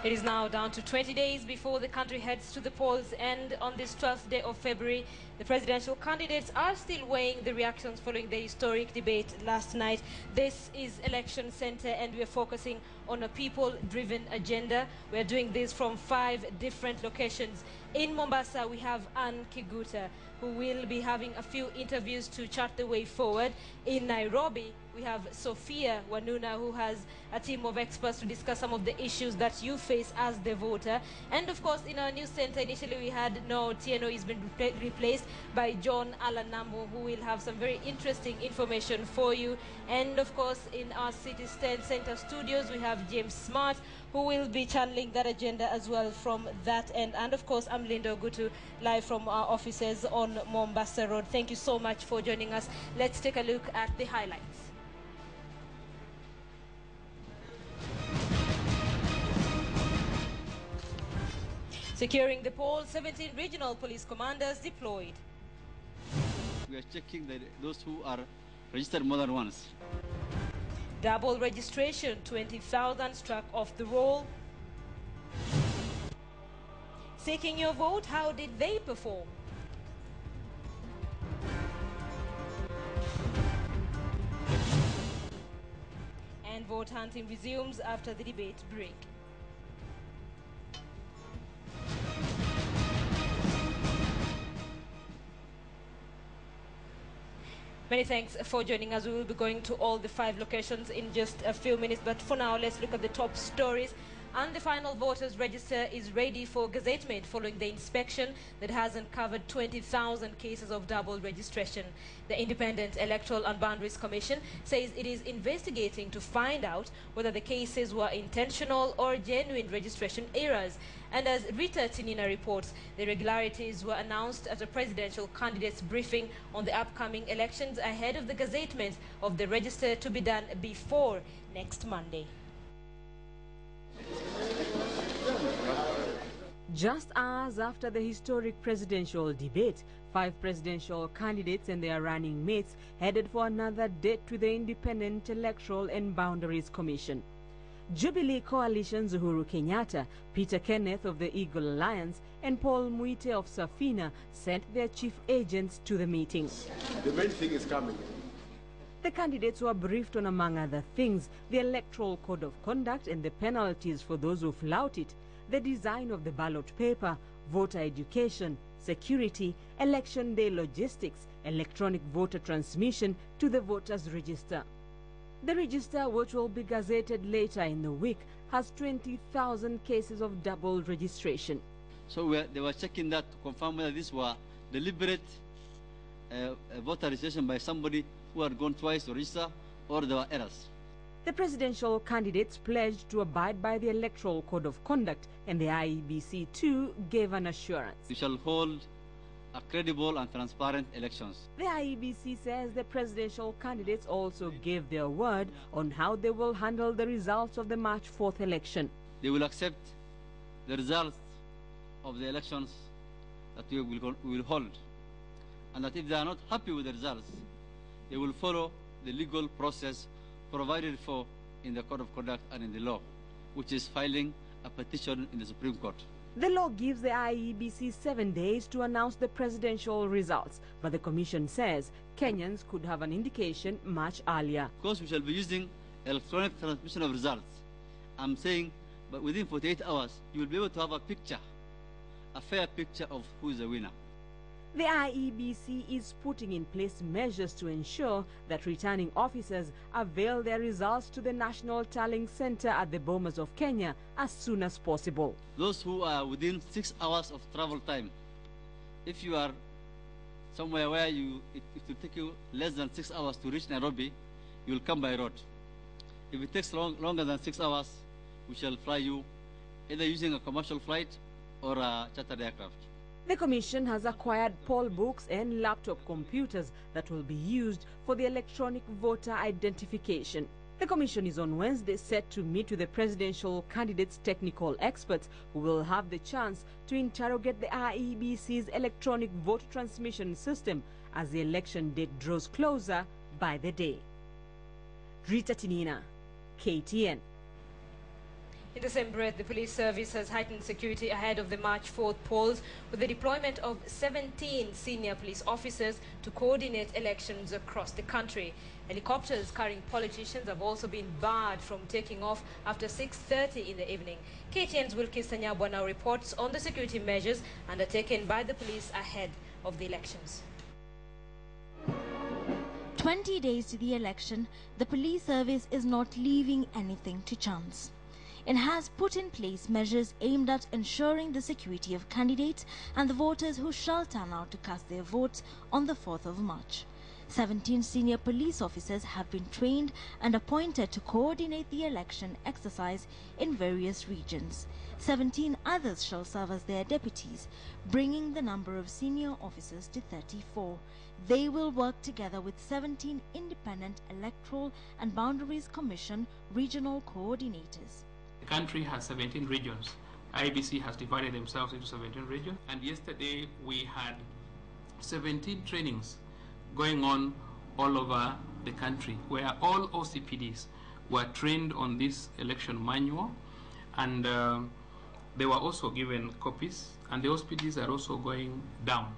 It is now down to 20 days before the country heads to the polls, and on this 12th day of February, the presidential candidates are still weighing the reactions following the historic debate last night. This is Election Center, and we are focusing on a people-driven agenda. We are doing this from 5 different locations. In Mombasa, we have Ann Kiguta, who will be having a few interviews to chart the way forward. In Nairobi, we have Sophia Wanuna, who has a team of experts to discuss some of the issues that you face as the voter. And of course, in our news center, initially we had Tieno is been replaced by John Alanambo, who will have some very interesting information for you. And of course, in our city center studios, we have James Smart, who will be channeling that agenda as well from that end. And of course, I'm Linda Ogutu, live from our offices on Mombasa Road. Thank you so much for joining us. Let's take a look at the highlights. Securing the polls, 17 regional police commanders deployed. We are checking those who are registered more than once. Double registration, 20,000 struck off the roll. Seeking your vote, how did they perform? And vote hunting resumes after the debate break. Many thanks for joining us. We will be going to all the 5 locations in just a few minutes, but for now, let's look at the top stories. And the final voters register is ready for gazettement following the inspection that has uncovered 20,000 cases of double registration. The Independent Electoral and Boundaries Commission says it is investigating to find out whether the cases were intentional or genuine registration errors. And as Rita Tinina reports, the irregularities were announced at a presidential candidates briefing on the upcoming elections ahead of the gazettement of the register to be done before next Monday. Just hours after the historic presidential debate, 5 presidential candidates and their running mates headed for another date to the Independent Electoral and Boundaries Commission. Jubilee Coalition's Uhuru Kenyatta, Peter Kenneth of the Eagle Alliance, and Paul Muite of Safina sent their chief agents to the meeting. The main thing is coming. The candidates were briefed on, among other things, the Electoral Code of Conduct and the penalties for those who flout it, the design of the ballot paper, voter education, security, election day logistics, electronic voter transmission to the voters' register. The register, which will be gazetted later in the week, has 20,000 cases of double registration. So they were checking that to confirm whether this were deliberate voter registration by somebody who had gone twice to register, or there were errors. The presidential candidates pledged to abide by the Electoral Code of Conduct, and the IEBC too gave an assurance. We shall hold a credible and transparent elections. The IEBC says the presidential candidates also gave their word on how they will handle the results of the March 4th election. They will accept the results of the elections that we will hold, and that if they are not happy with the results, they will follow the legal process provided for in the Code of Conduct and in the law, which is filing a petition in the Supreme Court. The law gives the IEBC 7 days to announce the presidential results, but the Commission says Kenyans could have an indication much earlier. Because we shall be using electronic transmission of results, I'm saying, but within 48 hours, you will be able to have a picture, a fair picture of who is the winner. The IEBC is putting in place measures to ensure that returning officers avail their results to the National Tallying Center at the Bomas of Kenya as soon as possible. Those who are within 6 hours of travel time, if you are somewhere where it will take you less than 6 hours to reach Nairobi, you will come by road. If it takes longer than 6 hours, we shall fly you either using a commercial flight or a chartered aircraft. The Commission has acquired poll books and laptop computers that will be used for the electronic voter identification. The Commission is on Wednesday set to meet with the presidential candidates' technical experts who will have the chance to interrogate the IEBC's electronic voter transmission system as the election date draws closer by the day. Rita Tinina, KTN. In the same breath, the police service has heightened security ahead of the March 4th polls with the deployment of 17 senior police officers to coordinate elections across the country. Helicopters carrying politicians have also been barred from taking off after 6:30 in the evening. KTN's Wilkins Tanyabwa now reports on the security measures undertaken by the police ahead of the elections. 20 days to the election, the police service is not leaving anything to chance. It has put in place measures aimed at ensuring the security of candidates and the voters who shall turn out to cast their votes on the 4th of March. 17 senior police officers have been trained and appointed to coordinate the election exercise in various regions. 17 others shall serve as their deputies, bringing the number of senior officers to 34. They will work together with 17 independent Electoral and Boundaries Commission regional coordinators. The country has 17 regions. IBC has divided themselves into 17 regions, and yesterday we had 17 trainings going on all over the country, where all OCPDs were trained on this election manual, and they were also given copies, and the OCPDs are also going down.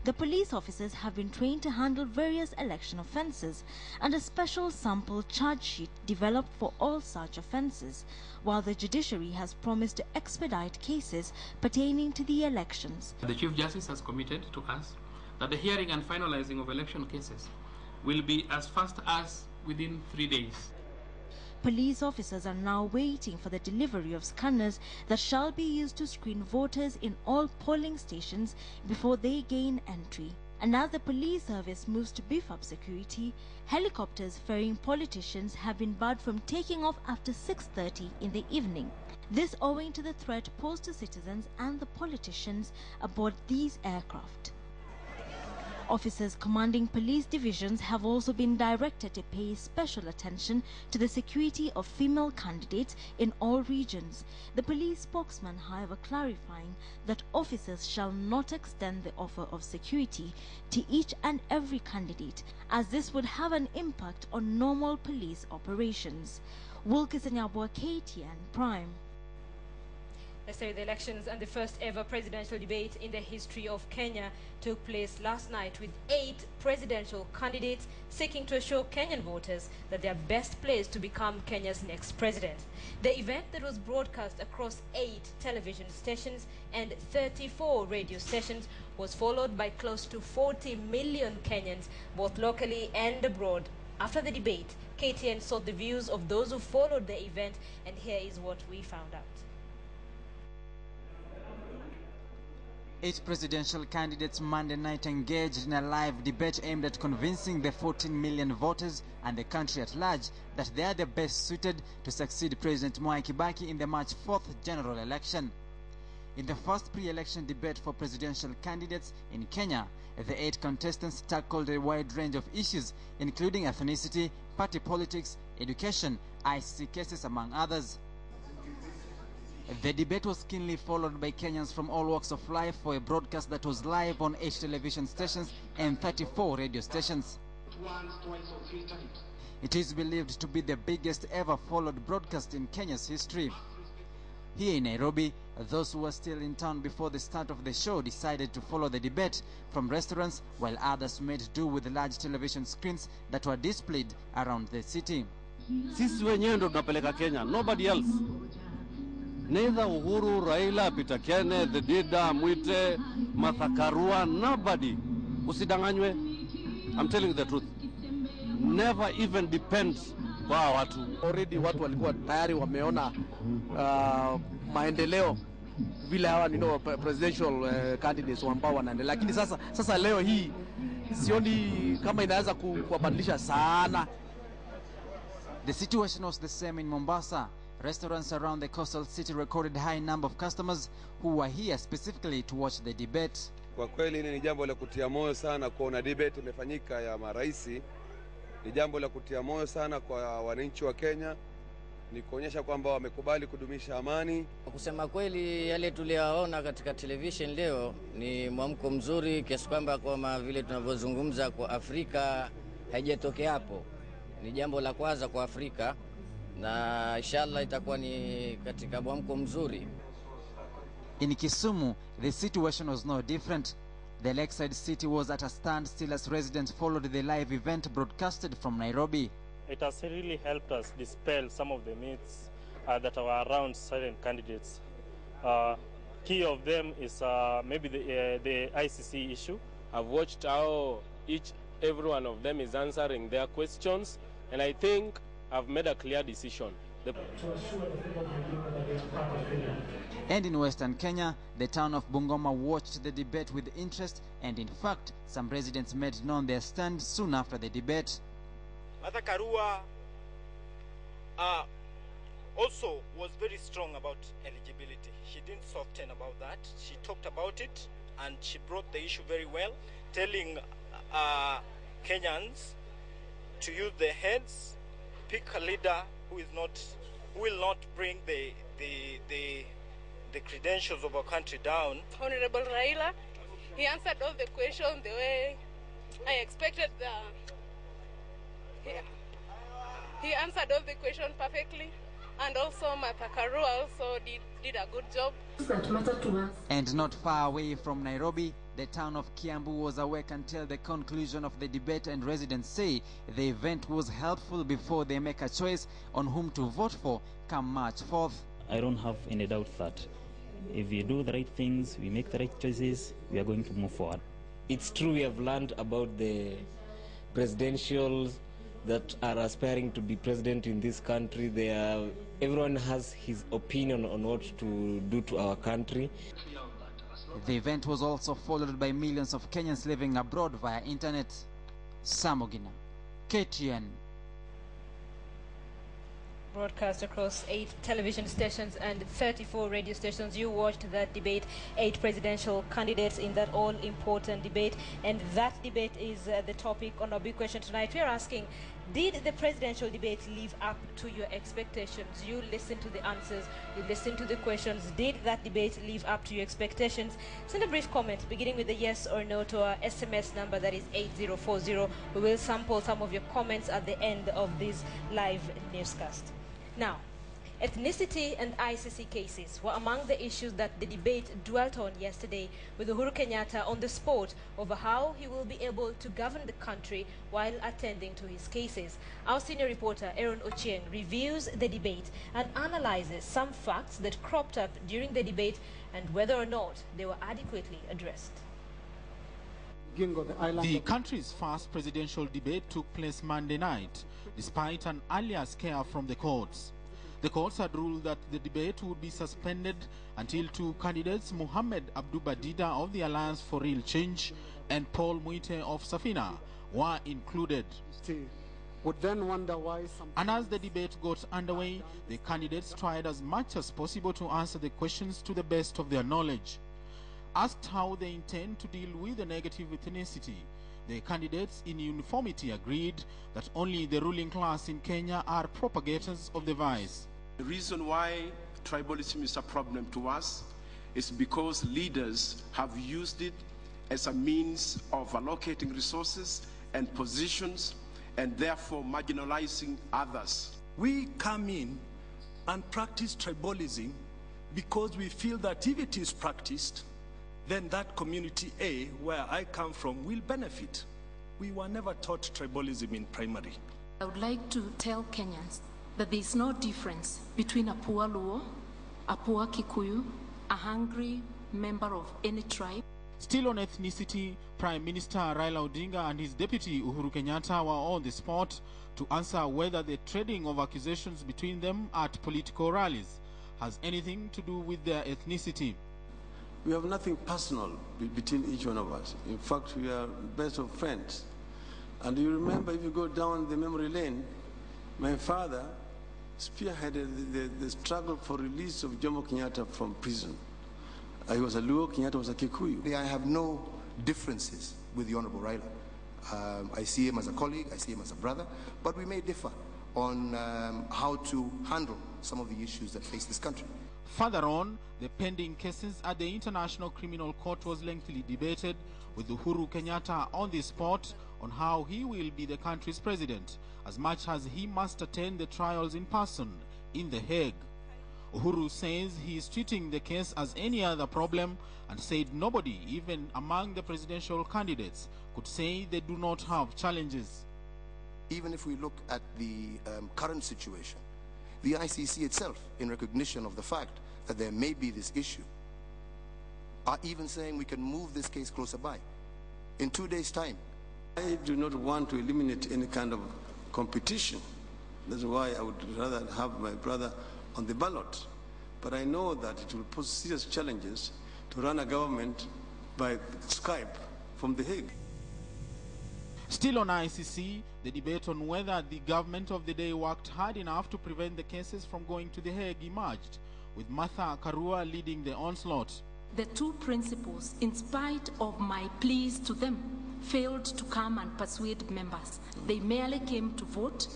The police officers have been trained to handle various election offences, and a special sample charge sheet developed for all such offences, while the judiciary has promised to expedite cases pertaining to the elections. The Chief Justice has committed to us that the hearing and finalizing of election cases will be as fast as within 3 days. Police officers are now waiting for the delivery of scanners that shall be used to screen voters in all polling stations before they gain entry. And as the police service moves to beef up security, helicopters ferrying politicians have been barred from taking off after 6:30 in the evening. This owing to the threat posed to citizens and the politicians aboard these aircraft. Officers commanding police divisions have also been directed to pay special attention to the security of female candidates in all regions. The police spokesman, however, clarifying that officers shall not extend the offer of security to each and every candidate, as this would have an impact on normal police operations. Wilkins Tanyabwa, KTN Prime. Let's say the elections and the first ever presidential debate in the history of Kenya took place last night, with 8 presidential candidates seeking to assure Kenyan voters that they are best placed to become Kenya's next president. The event, that was broadcast across 8 television stations and 34 radio stations, was followed by close to 40 million Kenyans, both locally and abroad. After the debate, KTN sought the views of those who followed the event, and here is what we found out. 8 presidential candidates Monday night engaged in a live debate aimed at convincing the 14 million voters and the country at large that they are the best suited to succeed President Mwai Kibaki in the March 4th general election. In the first pre-election debate for presidential candidates in Kenya, the 8 contestants tackled a wide range of issues, including ethnicity, party politics, education, ICC cases, among others. The debate was keenly followed by Kenyans from all walks of life for a broadcast that was live on 8 television stations and 34 radio stations. It is believed to be the biggest ever followed broadcast in Kenya's history. Here in Nairobi, those who were still in town before the start of the show decided to follow the debate from restaurants, while others made do with large television screens that were displayed around the city. Sisi wenyewe ndo tunapeleka Kenya, nobody else. Neither Uhuru, Raila, Peter Kenneth, Dida, Mwite, Martha Karua, nobody. Usidanganywe. I'm telling you the truth. Never even depends kwa watu. Already watu walikuwa tayari wameona maendeleo vile hawa presidential candidates ambao wanaendelea. Lakini sasa leo hii sioni kama inaweza kuwabadilisha sana. The situation was the same in Mombasa. Restaurants around the coastal city recorded high number of customers who were here specifically to watch the debate. Kwa kweli ni jambo la kutia moyo sana kuona debate imefanyika ya maraisi. Ni jambo la kutia moyo sana kwa wananchi wa Kenya. Ni kuonyesha kwamba wamekubali kudumisha amani. Kusema kweli, yale tuliyaona katika television leo ni mwamko mzuri, kiasi kwamba kama vile tunavyozungumza kwa Afrika haijatokea hapo. Ni jambo la kwanza kwa Afrika, na inshallah itakuwa ni katika mwamko mzuri. In Kisumu, the situation was no different. The lakeside city was at a standstill as residents followed the live event broadcasted from Nairobi. It has really helped us dispel some of the myths that are around silent candidates. Key of them is maybe the ICC issue. I've watched how every one of them is answering their questions, and I think I've made a clear decision. And in Western Kenya, the town of Bungoma watched the debate with interest, and in fact, some residents made known their stand soon after the debate. Martha Karua also was very strong about eligibility. She didn't soften about that. She talked about it, and she brought the issue very well, telling Kenyans to use their heads, pick a leader who will not bring the credentials of our country down. Honorable Raila, he answered all the questions the way I expected. He answered all the questions perfectly, and also Martha Karua also did a good job. And not far away from Nairobi, the town of Kiambu was awake until the conclusion of the debate, and residents say the event was helpful before they make a choice on whom to vote for come March 4th. I don't have any doubt that if we do the right things, we make the right choices, we are going to move forward. It's true we have learned about the presidentials that are aspiring to be president in this country. Everyone has his opinion on what to do to our country. The event was also followed by millions of Kenyans living abroad via internet. Samogina, KTN. Broadcast across 8 television stations and 34 radio stations. You watched that debate, 8 presidential candidates in that all-important debate, and that debate is the topic on our big question tonight. We are asking, did the presidential debate live up to your expectations? You listened to the answers, you listened to the questions. Did that debate live up to your expectations? Send a brief comment beginning with a yes or no to our SMS number, that is 8040. We will sample some of your comments at the end of this live newscast. Now, ethnicity and ICC cases were among the issues that the debate dwelt on yesterday, with Uhuru Kenyatta on the spot over how he will be able to govern the country while attending to his cases. Our senior reporter, Aaron Ochieng, reviews the debate and analyzes some facts that cropped up during the debate and whether or not they were adequately addressed. The country's first presidential debate took place Monday night, despite an earlier scare from the courts. The courts had ruled that the debate would be suspended until 2 candidates, Muhammad Abdu Badida of the Alliance for Real Change and Paul Muite of Safina, were included. And as the debate got underway, the candidates tried as much as possible to answer the questions to the best of their knowledge. Asked how they intend to deal with the negative ethnicity, the candidates in uniformity agreed that only the ruling class in Kenya are propagators of the vice. The reason why tribalism is a problem to us is because leaders have used it as a means of allocating resources and positions and therefore marginalizing others. We come in and practice tribalism because we feel that if it is practiced, then that community A, where I come from, will benefit. We were never taught tribalism in primary. I would like to tell Kenyans that there is no difference between a poor Luo, a poor Kikuyu, a hungry member of any tribe. Still on ethnicity, Prime Minister Raila Odinga and his deputy Uhuru Kenyatta were on the spot to answer whether the trading of accusations between them at political rallies has anything to do with their ethnicity. We have nothing personal between each one of us. In fact, we are best of friends. And you remember, if you go down the memory lane, my father spearheaded the struggle for release of Jomo Kenyatta from prison. He was a Luo, Kenyatta was a Kikuyu. I have no differences with the Honorable Raila. I see him as a colleague, I see him as a brother, but we may differ on how to handle some of the issues that face this country. Further on, the pending cases at the International Criminal Court was lengthily debated, with Uhuru Kenyatta on the spot on how he will be the country's president, as much as he must attend the trials in person in The Hague. Uhuru says he is treating the case as any other problem and said nobody, even among the presidential candidates, could say they do not have challenges. Even if we look at the current situation, the ICC itself, in recognition of the fact that there may be this issue, are even saying we can move this case closer by. In 2 days' time. I do not want to eliminate any kind of competition. That's why I would rather have my brother on the ballot. But I know that it will pose serious challenges to run a government by Skype from The Hague. Still on ICC, the debate on whether the government of the day worked hard enough to prevent the cases from going to The Hague emerged, with Martha Karua leading the onslaught. The two principals, in spite of my pleas to them, failed to come and persuade members. They merely came to vote,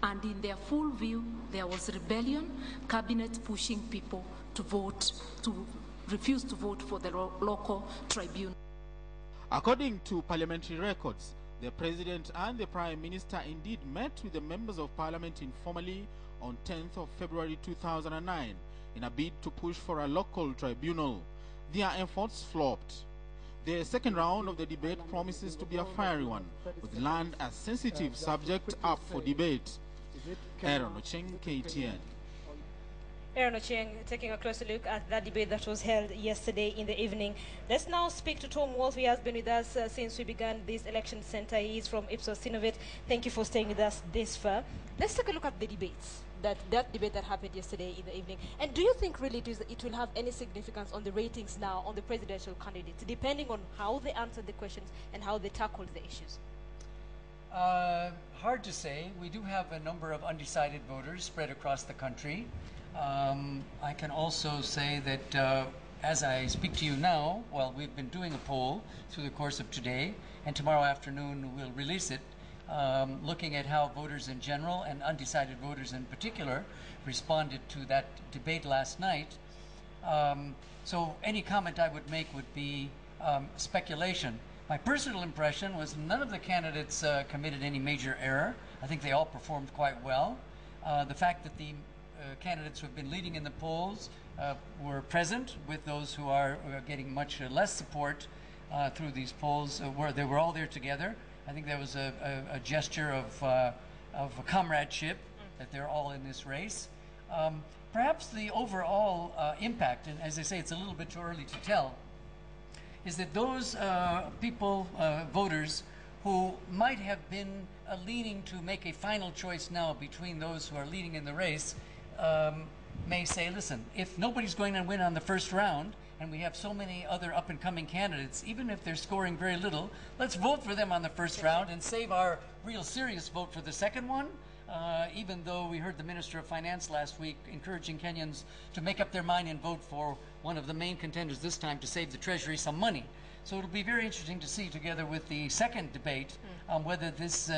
and in their full view, there was rebellion, cabinet pushing people to vote, to refuse to vote for the local tribunal. According to parliamentary records, the President and the Prime Minister indeed met with the members of Parliament informally on 10th of February 2009 in a bid to push for a local tribunal. Their efforts flopped. The second round of the debate promises to be a fiery one, with land as sensitive subject up for debate. Aaron Ocheng, KTN. Aaron Ocheng taking a closer look at that debate that was held yesterday in the evening. Let's now speak to Tom Wolf. He has been with us since we began this election center. He is from Ipsos Synovate. Thank you for staying with us this far. Let's take a look at the debates. That debate that happened yesterday in the evening. And do you think really it will have any significance on the ratings now on the presidential candidates, depending on how they answered the questions and how they tackled the issues? Hard to say. We do have a number of undecided voters spread across the country. I can also say that as I speak to you now, well, we've been doing a poll through the course of today, and tomorrow afternoon we'll release it, looking at how voters in general and undecided voters in particular responded to that debate last night. So any comment I would make would be speculation. My personal impression was none of the candidates committed any major error. I think they all performed quite well. The fact that the candidates who have been leading in the polls were present with those who are getting much less support through these polls, they were all there together. I think there was a gesture of comradeship, that they're all in this race. Perhaps the overall impact, and as I say, it's a little bit too early to tell, is that those people, voters, who might have been leaning to make a final choice now between those who are leading in the race may say, listen, if nobody's going to win on the first round, and we have so many other up-and-coming candidates, even if they're scoring very little, let's vote for them on the first round and save our real serious vote for the second one, even though we heard the Minister of Finance last week encouraging Kenyans to make up their mind and vote for one of the main contenders this time to save the Treasury some money. So it'll be very interesting to see, together with the second debate, whether this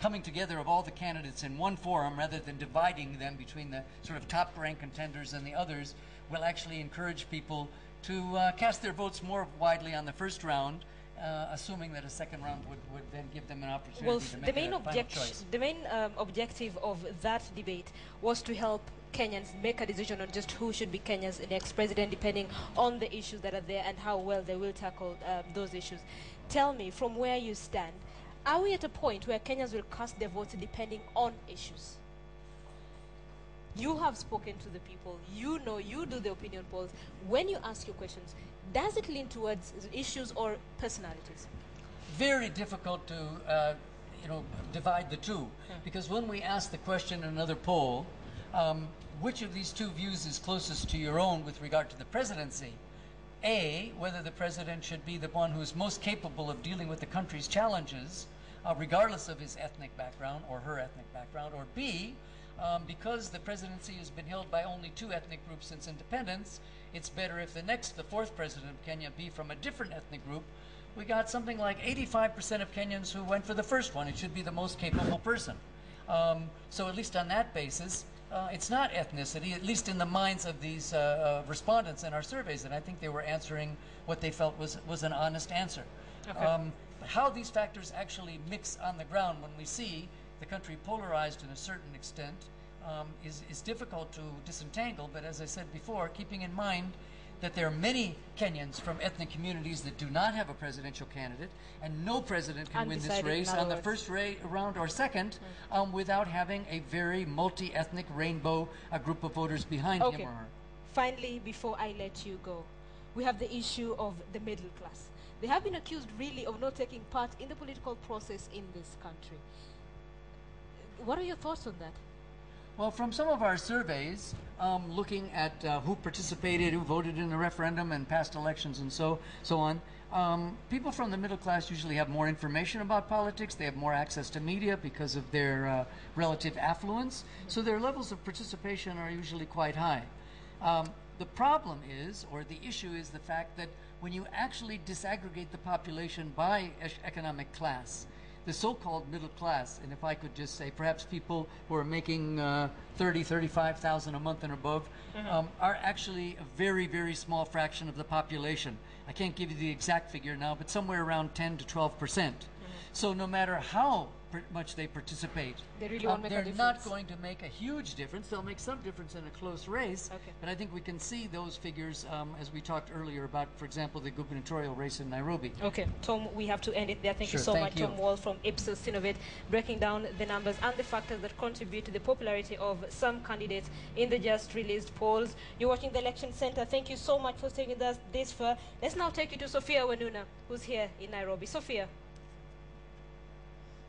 coming together of all the candidates in one forum rather than dividing them between the sort of top-ranked contenders and the others will actually encourage people to cast their votes more widely on the first round, assuming that a second round would then give them an opportunity to make a final choice. The main objective of that debate was to help Kenyans make a decision on just who should be Kenya's next president, depending on the issues that are there and how well they will tackle those issues. Tell me, from where you stand, are we at a point where Kenyans will cast their votes depending on issues? You have spoken to the people. You know, you do the opinion polls. When you ask your questions, does it lean towards issues or personalities? Very difficult to divide the two, because when we ask the question in another poll, which of these two views is closest to your own with regard to the presidency? A, whether the president should be the one who is most capable of dealing with the country's challenges, regardless of his ethnic background or her ethnic background, or B, because the presidency has been held by only two ethnic groups since independence, it's better if the fourth president of Kenya be from a different ethnic group. We got something like 85% of Kenyans who went for the first one. It should be the most capable person. So at least on that basis, it's not ethnicity, at least in the minds of these respondents in our surveys, and I think they were answering what they felt was an honest answer. Okay. How these factors actually mix on the ground when we see the country polarized in a certain extent is difficult to disentangle. But as I said before, keeping in mind that there are many Kenyans from ethnic communities that do not have a presidential candidate, and no president can win this race on the first round or second without having a very multi-ethnic rainbow group of voters behind him or her. Finally, before I let you go, we have the issue of the middle class. They have been accused really of not taking part in the political process in this country. What are your thoughts on that? Well, from some of our surveys, looking at who participated, who voted in the referendum and past elections and so on, people from the middle class usually have more information about politics. They have more access to media because of their relative affluence. So their levels of participation are usually quite high. The problem is, or the issue is, the fact that when you actually disaggregate the population by economic class, the so-called middle class, and if I could just say, perhaps people who are making $35,000 a month and above, are actually a very, very small fraction of the population. I can't give you the exact figure now, but somewhere around 10 to 12%. So no matter how much they participate, they really won't make a difference. They're not going to make a huge difference. They'll make some difference in a close race, but I think we can see those figures as we talked earlier about, for example, the gubernatorial race in Nairobi. Okay, Tom, we have to end it there. Thank you so much, Tom Wall from Ipsos Synovate, breaking down the numbers and the factors that contribute to the popularity of some candidates in the just released polls. You're watching the Election Center. Thank you so much for staying with us this far. Let's now take you to Sophia Wanuna, who's here in Nairobi. Sophia.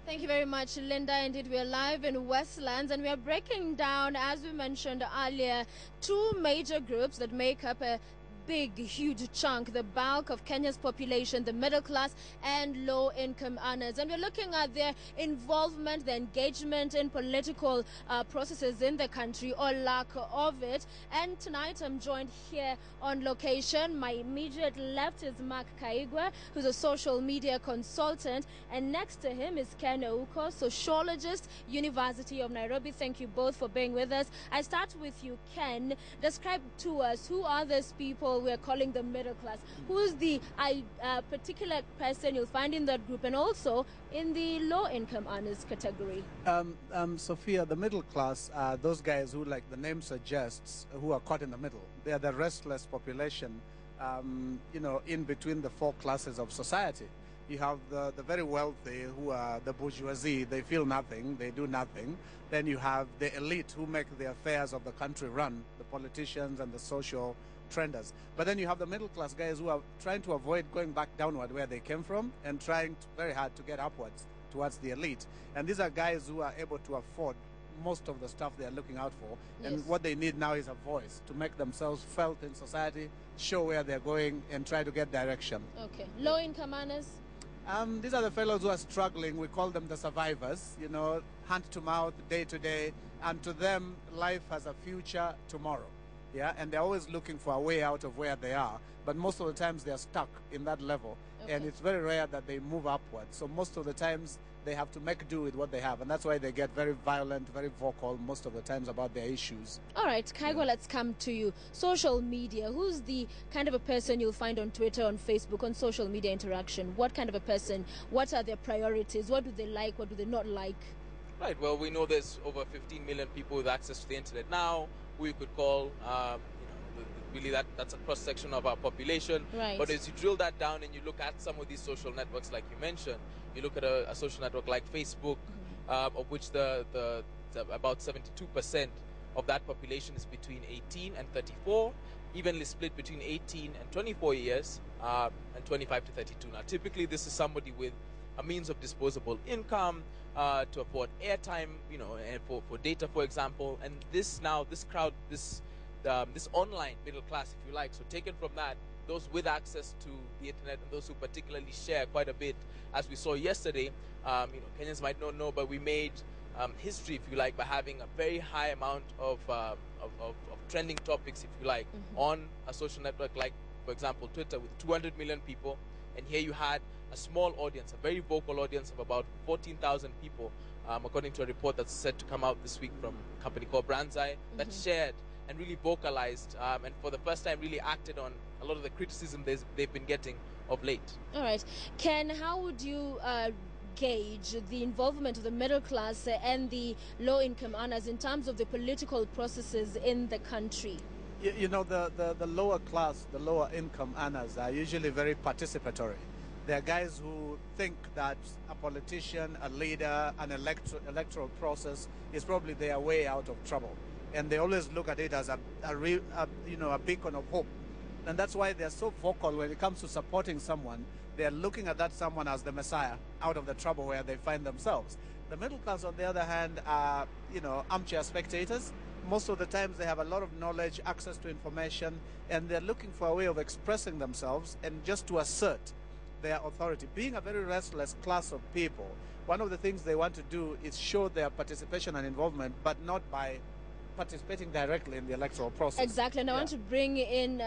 Thank you very much, Linda. Indeed, we are live in Westlands, and we are breaking down, as we mentioned earlier, two major groups that make up a big, huge chunk, the bulk of Kenya's population, the middle class and low-income earners. And we're looking at their involvement, their engagement in political processes in the country, or lack of it. And tonight I'm joined here on location. My immediate left is Mark Kaigwa, who's a social media consultant, and next to him is Ken Ouko, sociologist, University of Nairobi. Thank you both for being with us. I start with you, Ken. Describe to us, who are these people we're calling the middle class? Who's the particular person you'll find in that group, and also in the low-income earners category? Sophia, the middle class are those guys who, like the name suggests, who are caught in the middle. They are the restless population, you know, in between the four classes of society. You have the very wealthy, who are the bourgeoisie. They feel nothing, they do nothing. Then you have the elite, who make the affairs of the country run, the politicians and the social trenders. But then you have the middle class guys who are trying to avoid going back downward where they came from and trying very hard to get upwards towards the elite. And these are guys who are able to afford most of the stuff they are looking out for. Yes. And what they need now is a voice to make themselves felt in society, show where they're going, and try to get direction. Okay. Low-income earners? These are the fellows who are struggling. We call them the survivors, you know, hand to mouth, day to day. And to them, life has a future tomorrow. Yeah, and they're always looking for a way out of where they are. But most of the times they're stuck in that level. Okay. And it's very rare that they move upwards. So most of the times they have to make do with what they have. And that's why they get very violent, very vocal most of the times about their issues. All right, Kaigwa, let's come to you. Social media. Who's the kind of a person you'll find on Twitter, on Facebook, on social media interaction? What kind of a person? What are their priorities? What do they like? What do they not like? Right, well, we know there's over 15 million people with access to the internet now, who you could call, really that's a cross-section of our population. Right. But as you drill that down and you look at some of these social networks like you mentioned, you look at a social network like Facebook, of which about 72% of that population is between 18 and 34, evenly split between 18 and 24 years, and 25 to 32. Now, typically this is somebody with a means of disposable income, to afford airtime, you know, and for data, for example. And this crowd, this online middle class, if you like, so taken from that, those with access to the internet and those who particularly share quite a bit, as we saw yesterday, Kenyans might not know, but we made history, if you like, by having a very high amount of trending topics, if you like, on a social network like, for example, Twitter, with 200 million people. And here you had a small audience, a very vocal audience of about 14,000 people, according to a report that's set to come out this week from a company called Brandseye, that shared and really vocalized and for the first time really acted on a lot of the criticism they've been getting of late. All right. Ken, how would you gauge the involvement of the middle class and the low-income earners in terms of the political processes in the country? You know, the lower class, the lower income earners are usually very participatory. They're guys who think that a politician, a leader, an electoral process is probably their way out of trouble. And they always look at it as a beacon of hope. And that's why they're so vocal when it comes to supporting someone. They're looking at that someone as the messiah out of the trouble where they find themselves. The middle class, on the other hand, are, armchair spectators. Most of the times they have a lot of knowledge, access to information, and they're looking for a way of expressing themselves and just to assert their authority. Being a very restless class of people, one of the things they want to do is show their participation and involvement, but not by participating directly in the electoral process. Exactly, and I want to bring in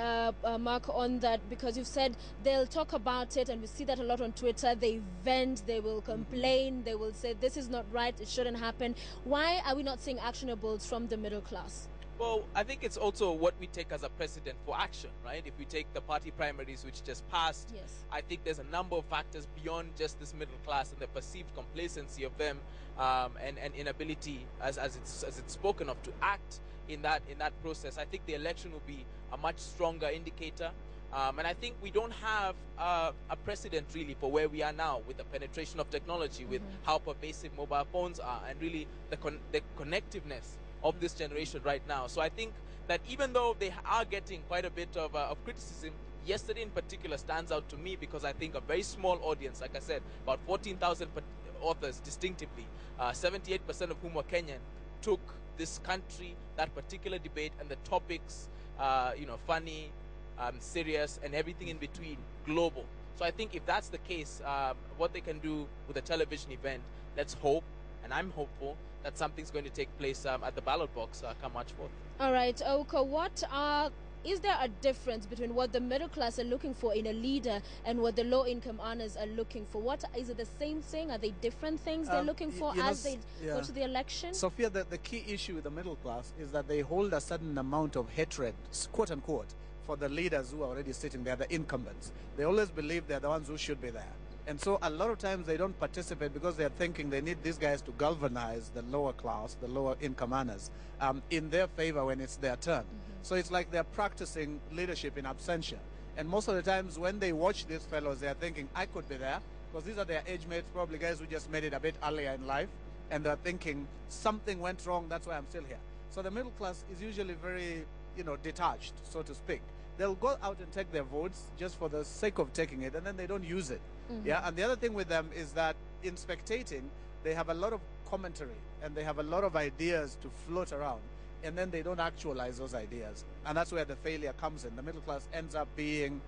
Mark on that, because you've said they'll talk about it, and we see that a lot on Twitter. They vent, they will complain, they will say this is not right, it shouldn't happen. Why are we not seeing actionables from the middle class? Well, I think it's also what we take as a precedent for action, right? If we take the party primaries which just passed, yes, I think there's a number of factors beyond just this middle class and the perceived complacency of them and inability, as it's spoken of, to act in that process. I think the election will be a much stronger indicator. And I think we don't have a precedent really for where we are now with the penetration of technology, with how pervasive mobile phones are, and really the connectiveness of this generation right now. So I think that even though they are getting quite a bit of criticism, yesterday in particular stands out to me because I think a very small audience, like I said, about 14,000 authors distinctively, 78% of whom were Kenyan, took this country, that particular debate, and the topics, funny, serious, and everything in between, global. So I think if that's the case, what they can do with a television event, let's hope, and I'm hopeful, that something's going to take place at the ballot box come March 4th. All right, Oko, is there a difference between what the middle class are looking for in a leader and what the low-income earners are looking for? Is it the same thing? Are they different things they're looking for as they go to the election? Sophia, the key issue with the middle class is that they hold a certain amount of hatred, quote-unquote, for the leaders who are already sitting there, the incumbents. They always believe they're the ones who should be there. And so a lot of times they don't participate because they're thinking they need these guys to galvanize the lower class, the lower income earners, in their favor when it's their turn. So it's like they're practicing leadership in absentia. And most of the times when they watch these fellows, they're thinking, I could be there, because these are their age mates, probably guys who just made it a bit earlier in life. And they're thinking, something went wrong, that's why I'm still here. So the middle class is usually very, detached, so to speak. They'll go out and take their votes just for the sake of taking it, and then they don't use it. Yeah, and the other thing with them is that in spectating, they have a lot of commentary and they have a lot of ideas to float around, and then they don't actualize those ideas. And that's where the failure comes in. The middle class ends up being,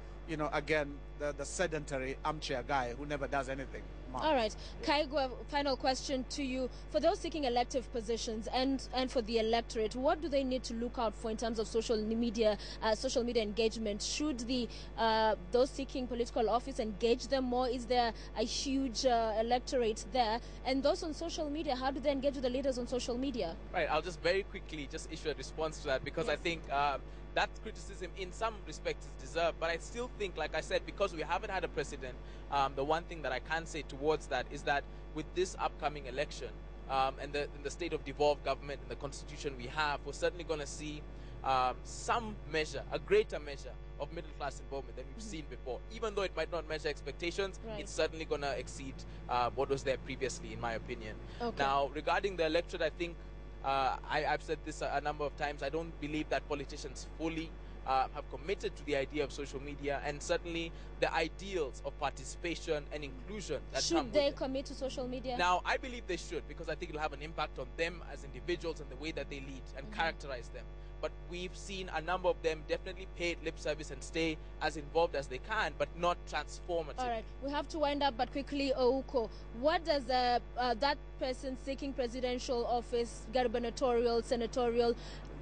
again, the sedentary armchair guy who never does anything. All right. Kaigo, final question to you. For those seeking elective positions and for the electorate, what do they need to look out for in terms of social media engagement? Should those seeking political office engage them more? Is there a huge electorate there? And those on social media, how do they engage with the leaders on social media? Right. I'll just very quickly issue a response to that, because I think that criticism in some respects is deserved, but I still think, like I said, because we haven't had a precedent, the one thing that I can say towards that is that with this upcoming election and the state of devolved government and the constitution we have, we're certainly going to see some measure, a greater measure of middle class involvement than we've seen before. Even though it might not measure expectations, it's certainly going to exceed what was there previously, in my opinion. Now, regarding the electorate, I think I've said this a number of times. I don't believe that politicians fully have committed to the idea of social media, and certainly the ideals of participation and inclusion that come with it. Should they commit to social media? Now, I believe they should, because I think it'll have an impact on them as individuals and the way that they lead and characterize them. But we've seen a number of them definitely pay lip service and stay as involved as they can, but not transformative. All right, we have to wind up, but quickly, Ouko, what does that person seeking presidential office, gubernatorial, senatorial,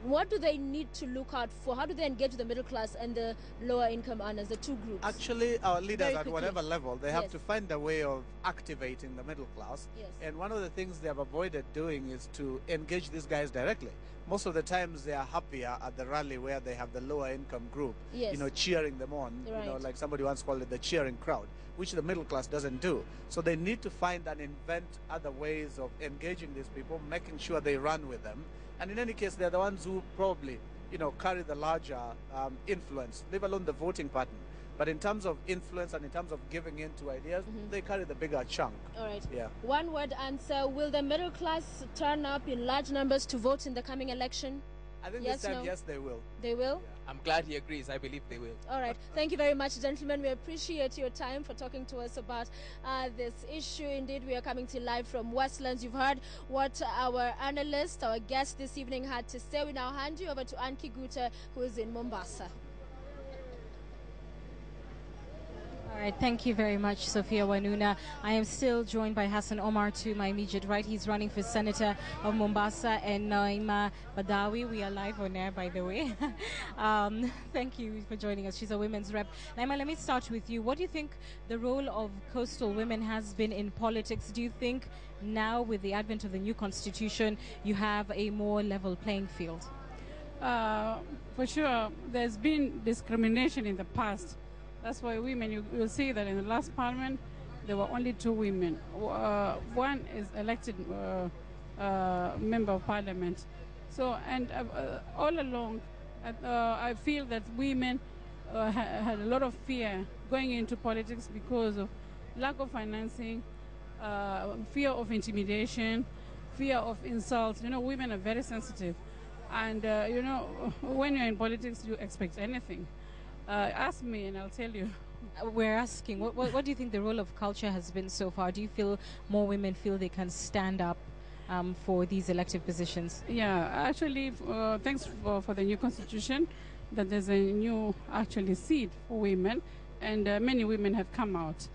What do they need to look out for? How do they engage the middle class and the lower income earners, the two groups? Actually, our leaders Very at quickly. whatever level, they have Yes. to find a way of activating the middle class. Yes. And one of the things they have avoided doing is to engage these guys directly. Most of the times they are happier at the rally where they have the lower income group, Yes. you know, cheering them on. You know, Right. like somebody once called it the cheering crowd, which the middle class doesn't do. So they need to find and invent other ways of engaging these people, making sure they run with them. And in any case, they're the ones who probably, you know, carry the larger influence, leave alone the voting pattern. But in terms of influence and in terms of giving in to ideas, they carry the bigger chunk. All right. Yeah. One word answer. Will the middle class turn up in large numbers to vote in the coming election? I think Yes, this time, no? yes, they will. They will? I'm glad he agrees. I believe they will. All right. Thank you very much, gentlemen. We appreciate your time for talking to us about this issue. Indeed, we are coming to you live from Westlands. You've heard what our analyst, our guest this evening had to say. We now hand you over to Anki Guta, who is in Mombasa. All right, thank you very much, Sophia Wanuna. I am still joined by Hassan Omar to my immediate right. He's running for Senator of Mombasa, and Naima Badawi. We are live on air, by the way. Thank you for joining us. She's a women's rep. Naima, let me start with you. What do you think the role of coastal women has been in politics? Do you think now, with the advent of the new constitution, you have a more level playing field? For sure, there's been discrimination in the past. That's why women, you will see that in the last parliament, there were only 2 women. One is elected member of parliament. So, and all along, I feel that women had a lot of fear going into politics because of lack of financing, fear of intimidation, fear of insults. You know, women are very sensitive. And, you know, when you're in politics, you expect anything. Ask me and I'll tell you. We're asking, what do you think the role of culture has been so far? Do you feel more women feel they can stand up for these elective positions? Yeah, actually, thanks for the new constitution, that there's a new actually seat for women, and many women have come out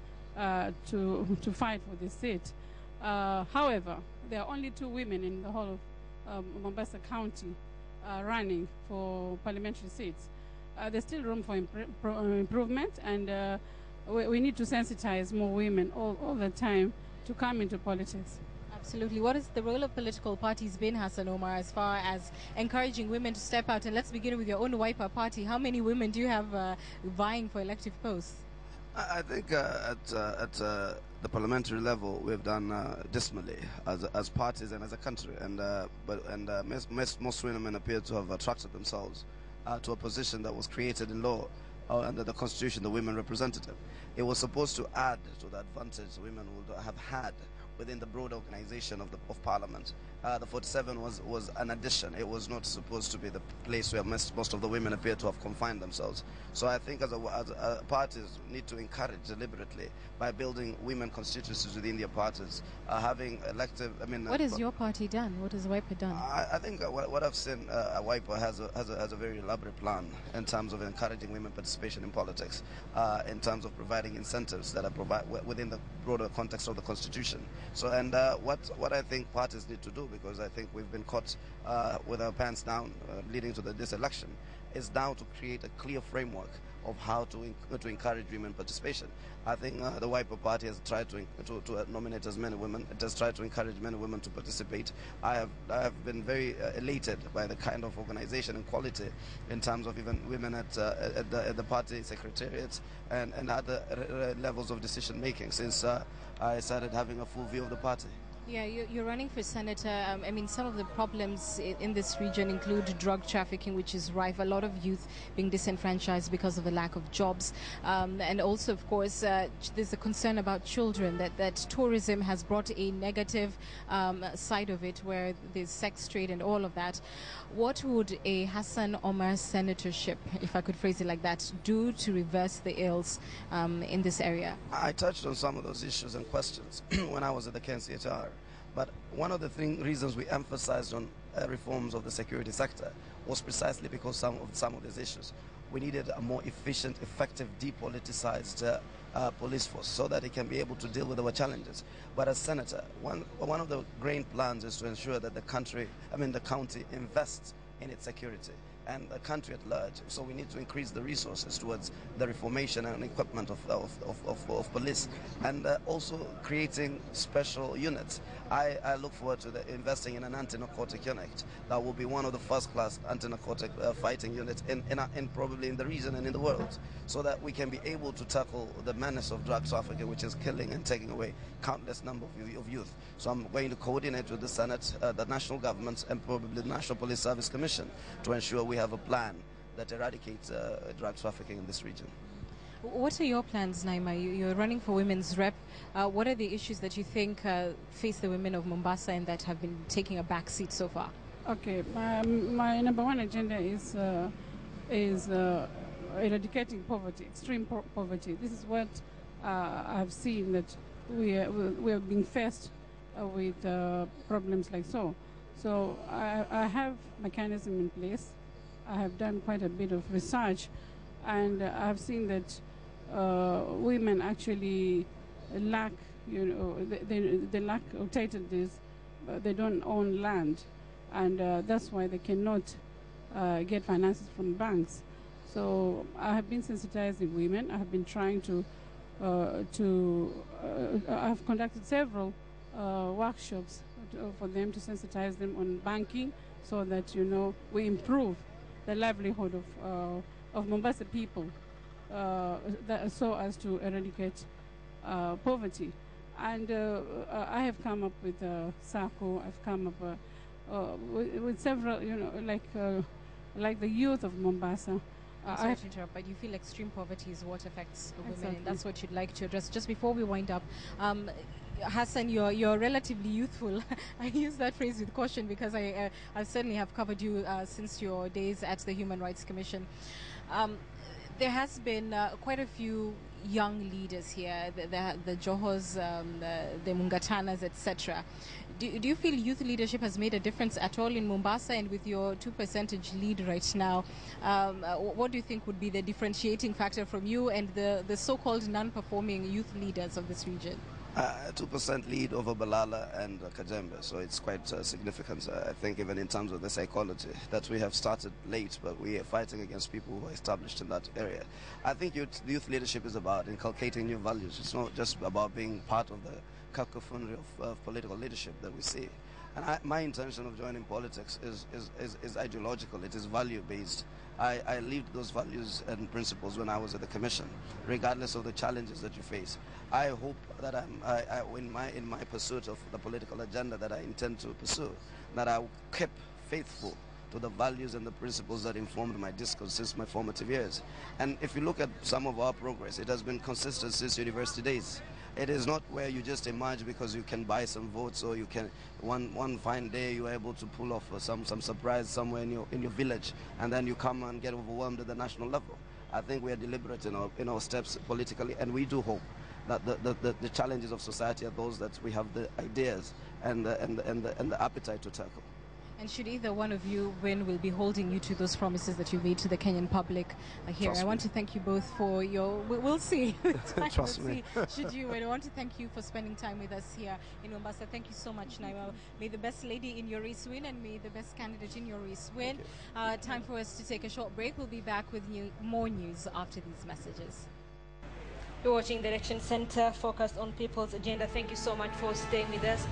to fight for this seat. However, there are only 2 women in the whole of Mombasa County running for parliamentary seats. There's still room for improvement, and we need to sensitize more women all the time to come into politics. Absolutely. What has the role of political parties been, Hassan Omar, as far as encouraging women to step out? And let's begin with your own Wiper party. How many women do you have vying for elective posts? I think at the parliamentary level, we've done dismally as parties and as a country, and most women appear to have attracted themselves to a position that was created in law under the constitution, the women representative. It was supposed to add to the advantage women would have had within the broad organization of parliament. The 47 was an addition. It was not supposed to be the place where most of the women appear to have confined themselves. So I think as parties need to encourage deliberately by building women constituencies within their parties, having elective. What has your party done? What has Wiper done? I think what I've seen, Wiper has a very elaborate plan in terms of encouraging women participation in politics, in terms of providing incentives that are within the broader context of the constitution. So, and what I think parties need to do, because I think we've been caught with our pants down leading to this election, is now to create a clear framework of how to encourage women participation. I think the Wiper Party has tried to nominate as many women. It has tried to encourage many women to participate. I have been very elated by the kind of organization and quality in terms of even women at the party secretariats and other levels of decision making since I started having a full view of the party. Yeah, you're running for senator. Some of the problems in this region include drug trafficking, which is rife, a lot of youth being disenfranchised because of the lack of jobs. And also, of course, there's a concern about children, that tourism has brought a negative side of it, where there's sex trade and all of that. What would a Hassan Omar senatorship, if I could phrase it like that, do to reverse the ills in this area? I touched on some of those issues and questions when I was at the KNCHR. But one of the reasons we emphasized on reforms of the security sector was precisely because some of these issues. We needed a more efficient, effective, depoliticized police force so that it can be able to deal with our challenges. But as senator, one of the grand plans is to ensure that the county invests in its security and the country at large. So we need to increase the resources towards the reformation and equipment of police, and also creating special units. I look forward to investing in an anti-narcotic unit that will be one of the first-class anti-narcotic fighting units in probably in the region and in the world, so that we can be able to tackle the menace of drug trafficking, which is killing and taking away countless number of youth. So I'm going to coordinate with the Senate, the national governments, and probably the National Police Service Commission to ensure we have a plan that eradicates drug trafficking in this region. What are your plans, Naima? You're running for women's rep. What are the issues that you think face the women of Mombasa and that have been taking a back seat so far? Okay, my number one agenda is eradicating poverty, extreme poverty. This is what I've seen, that we are being faced with problems like so. So I have mechanism in place. I have done quite a bit of research, and I have seen that women actually lack, they lack titles. They don't own land, and that's why they cannot get finances from banks. So I have been sensitizing women. I have been trying to I've conducted several workshops for them to sensitize them on banking, so that we improve the livelihood of Mombasa people, so as to eradicate poverty. And I have come up with SACCO. I've come up with several, like the youth of Mombasa. Sorry to interrupt, but you feel extreme poverty is what affects women, Exactly. and that's what you'd like to address. Just before we wind up, Hassan, you're relatively youthful. I use that phrase with caution because I certainly have covered you since your days at the Human Rights Commission. There has been quite a few young leaders here, the Johos, the Mungatanas, etc. Do you feel youth leadership has made a difference at all in Mombasa? And with your 2% lead right now, what do you think would be the differentiating factor from you and the so-called non-performing youth leaders of this region? 2% lead over Balala and Kajembe, so it's quite significant. I think even in terms of the psychology, that we have started late, but we are fighting against people who are established in that area. I think youth leadership is about inculcating new values. It's not just about being part of the cacophony of political leadership that we see. And my intention of joining politics is ideological. It is value-based. I lived those values and principles when I was at the Commission, regardless of the challenges that you face. I hope that in my pursuit of the political agenda that I intend to pursue, that I kept faithful to the values and the principles that informed my discourse since my formative years. And if you look at some of our progress, it has been consistent since university days. It is not where you just emerge because you can buy some votes, or you can one fine day you are able to pull off some surprise somewhere in your village, and then you come and get overwhelmed at the national level. I think we are deliberate in our steps politically, and we do hope that the challenges of society are those that we have the ideas and the appetite to tackle. And should either one of you win, we'll be holding you to those promises that you made to the Kenyan public here. I want to thank you both for your... We'll see. Trust me. Should you win. I want to thank you for spending time with us here in Mombasa. Thank you so much, Naima. May the best lady in your race win, and may the best candidate in your race win. Time for us to take a short break. We'll be back with more news after these messages. You're watching the Election Center, focused on people's agenda. Thank you so much for staying with us.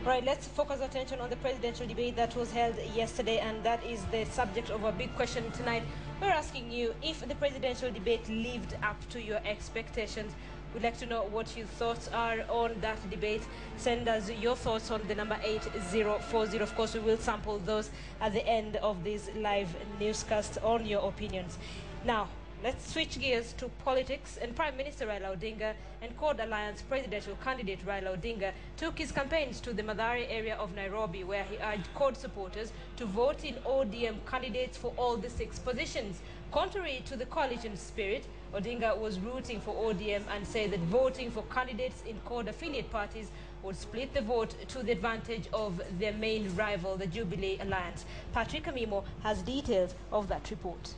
Right, let's focus attention on the presidential debate that was held yesterday, and that is the subject of a big question tonight. We're asking you if the presidential debate lived up to your expectations. We'd like to know what your thoughts are on that debate. Send us your thoughts on the number 8040. Of course, we will sample those at the end of this live newscast on your opinions. Now, let's switch gears to politics. And Prime Minister Raila Odinga and Code Alliance presidential candidate Raila Odinga took his campaigns to the Mathare area of Nairobi, where he urged Code supporters to vote in ODM candidates for all the 6 positions. Contrary to the coalition spirit, Odinga was rooting for ODM and said that voting for candidates in Code affiliate parties would split the vote to the advantage of their main rival, the Jubilee Alliance. Patrick Amimo has details of that report.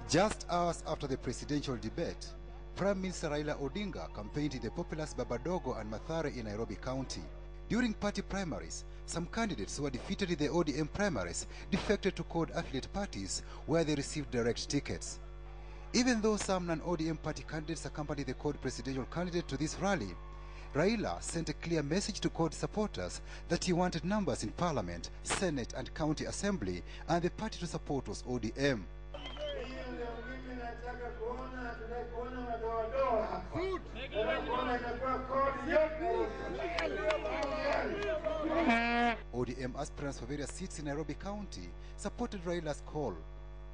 Just hours after the presidential debate, Prime Minister Raila Odinga campaigned in the populous Babadogo and Mathare in Nairobi County. During party primaries, some candidates who were defeated in the ODM primaries defected to CORD affiliate parties where they received direct tickets. Even though some non-ODM party candidates accompanied the CORD presidential candidate to this rally, Raila sent a clear message to CORD supporters that he wanted numbers in Parliament, Senate and County Assembly, and the party to support was ODM. ODM aspirants for various seats in Nairobi County supported Raila's call,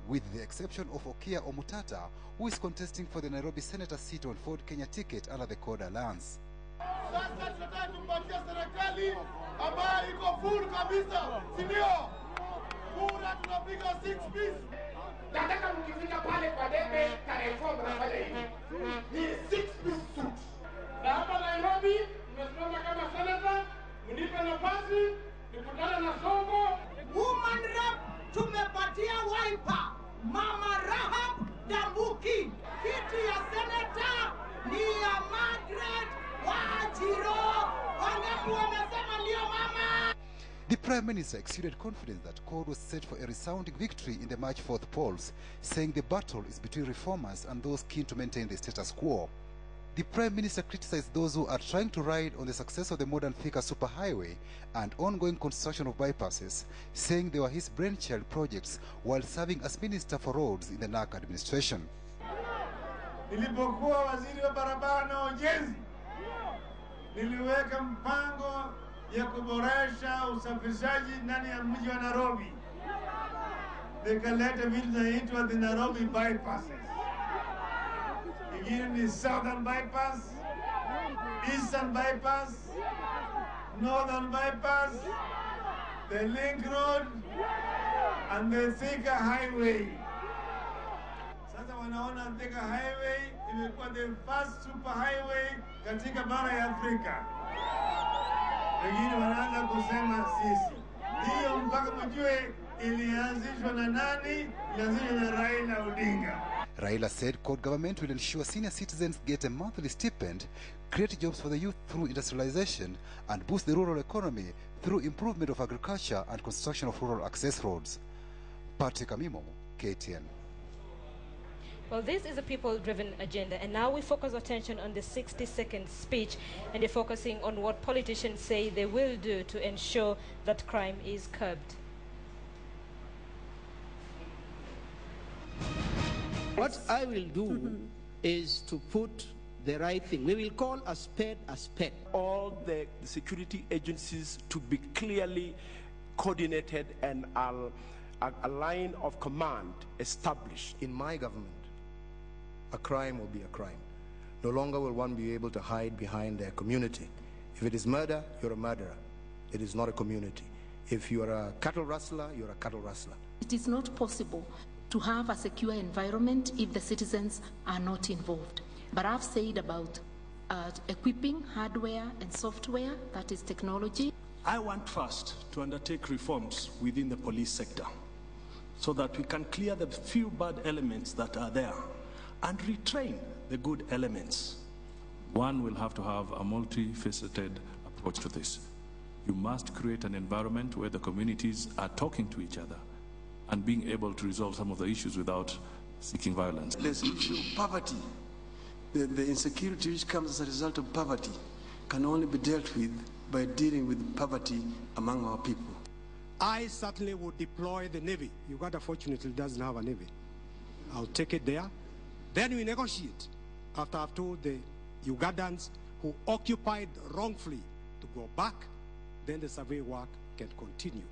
with the exception of Okia Omutata, who is contesting for the Nairobi Senator seat on Ford Kenya ticket under the CORD Alliance. Sasa tunataka tumpatie serikali ambayo iko full kabisa, si ndio? Kura tunapiga 6 piece. Nataka mkifika pale kwa debe tarehe 4 mnafanya hivi. Ni 6 piece suit. Na hapa Nairobi nimesimama kama senator, mnipe nafasi nikutane na Songo. Woman rep tumepatia Wiper, Mama Rahab Dambuki. Kiti ya senator ni ya Margaret Wajiro. Wangapi wamesema ndio mama? The Prime Minister exuded confidence that CORD was set for a resounding victory in the March 4th polls, saying the battle is between reformers and those keen to maintain the status quo. The Prime Minister criticized those who are trying to ride on the success of the modern Thika superhighway and ongoing construction of bypasses, saying they were his brainchild projects while serving as Minister for Roads in the NARC administration. Nilipokuwa waziri wa barabara na ujenzi, niliweka mpango ya kuboresha usafirishaji ndani ya mji wa Nairobi. Nikaleta vitu zinaitwa the Nairobi bypasses. Ingine ni Southern bypass, Eastern bypass, Northern bypass, the Link Road, and the Thika highway. Sasa wanaona Thika highway imekuwa the first super highway katika bara ya Afrika. Wengine wanaanza kusema sisi. Hiyo mpaka mjue ilianzishwa na nani? Ilianzishwa na Raila Odinga. Raila said CORD government will ensure senior citizens get a monthly stipend, create jobs for the youth through industrialization, and boost the rural economy through improvement of agriculture and construction of rural access roads. Patrick Amimo, KTN. Well, this is a people-driven agenda, and now we focus attention on the 60-second speech, and they're focusing on what politicians say they will do to ensure that crime is curbed. What I will do is to put the right thing. We will call a spade a spade. All the security agencies to be clearly coordinated and a line of command established. In my government, a crime will be a crime. No longer will one be able to hide behind their community. If it is murder, you're a murderer. It is not a community. If you're a cattle rustler, you're a cattle rustler. It is not possible to have a secure environment if the citizens are not involved. But I've said about equipping hardware and software, that is technology. I want first to undertake reforms within the police sector so that we can clear the few bad elements that are there and retrain the good elements. One will have to have a multifaceted approach to this. You must create an environment where the communities are talking to each other and being able to resolve some of the issues without seeking violence. There's issue of poverty. The insecurity which comes as a result of poverty can only be dealt with by dealing with poverty among our people. I certainly would deploy the Navy. Uganda fortunately doesn't have a Navy. I'll take it there. Then we negotiate after I've told the Ugandans who occupied wrongfully to go back, then the survey work can continue.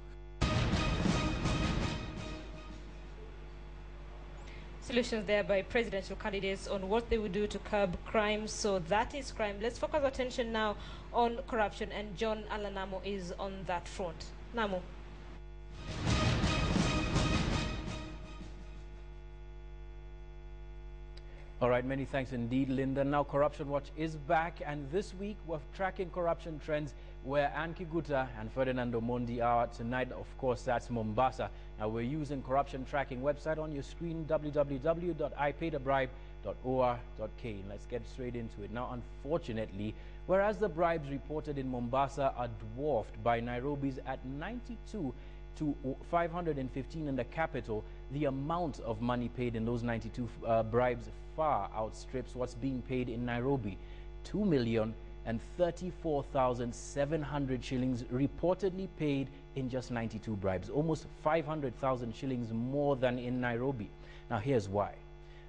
Solutions there by presidential candidates on what they would do to curb crime. So that is crime. Let's focus our attention now on corruption, and John Alanamo is on that front. Namo. All right, many thanks indeed, Linda. Now, Corruption Watch is back, and this week we're tracking corruption trends where Anki Guta and Ferdinando Mondi are tonight. Of course, that's Mombasa. Now, we're using corruption tracking website on your screen, www.ipaidabbribe.or.k. Let's get straight into it. Now, unfortunately, whereas the bribes reported in Mombasa are dwarfed by Nairobi's at 92 to 515 in the capital. The amount of money paid in those 92 bribes far outstrips what's being paid in Nairobi. 2,034,700 shillings reportedly paid in just 92 bribes, almost 500,000 shillings more than in Nairobi. Now here's why.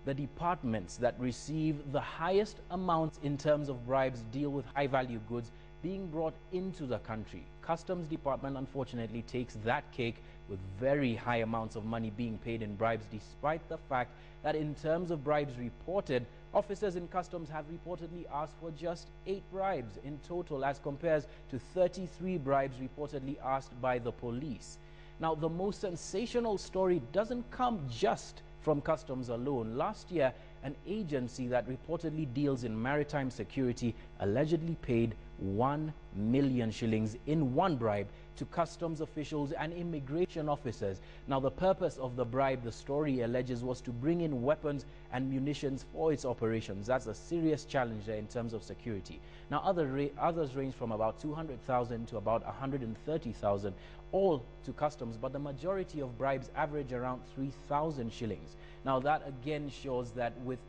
The departments that receive the highest amounts in terms of bribes deal with high-value goods being brought into the country. Customs Department unfortunately takes that cake, with very high amounts of money being paid in bribes, despite the fact that in terms of bribes reported, officers in customs have reportedly asked for just 8 bribes in total, as compares to 33 bribes reportedly asked by the police. Now, the most sensational story doesn't come just from customs alone. Last year, an agency that reportedly deals in maritime security allegedly paid 1 million shillings in one bribe to customs officials and immigration officers. Now, the purpose of the bribe, the story alleges, was to bring in weapons and munitions for its operations. That's a serious challenge there in terms of security. Now, others range from about 200,000 to about 130,000, all to customs, but the majority of bribes average around 3,000 shillings. Now, that again shows that with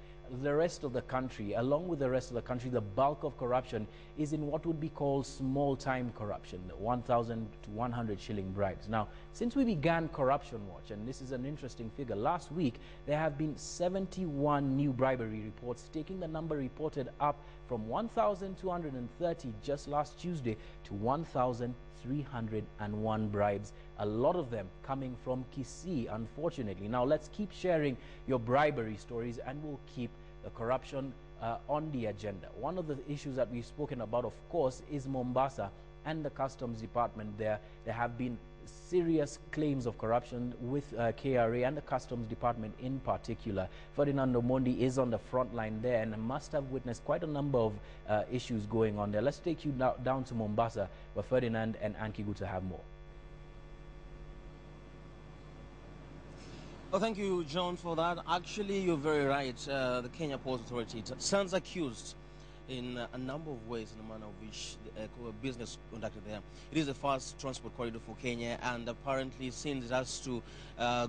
the rest of the country, along with the rest of the country, the bulk of corruption is in what would be called small-time corruption, 1,000 to 100 shilling bribes. Now, since we began Corruption Watch, and this is an interesting figure, last week there have been 71 new bribery reports, taking the number reported up from 1,230 just last Tuesday to 1,301 bribes, a lot of them coming from Kisii, unfortunately. Now, let's keep sharing your bribery stories, and we'll keep the corruption on the agenda. One of the issues that we've spoken about, of course, is Mombasa and the Customs Department there. There have been serious claims of corruption with KRA and the Customs Department in particular. Ferdinand Omondi is on the front line there and must have witnessed quite a number of issues going on there. Let's take you down to Mombasa, where Ferdinand and Anki Guta have more. Well, thank you, John, for that. Actually, you're very right. The Kenya Ports Authority stands accused in a number of ways in the manner of which the business conducted there. It is the first transport corridor for Kenya, and apparently, since it has to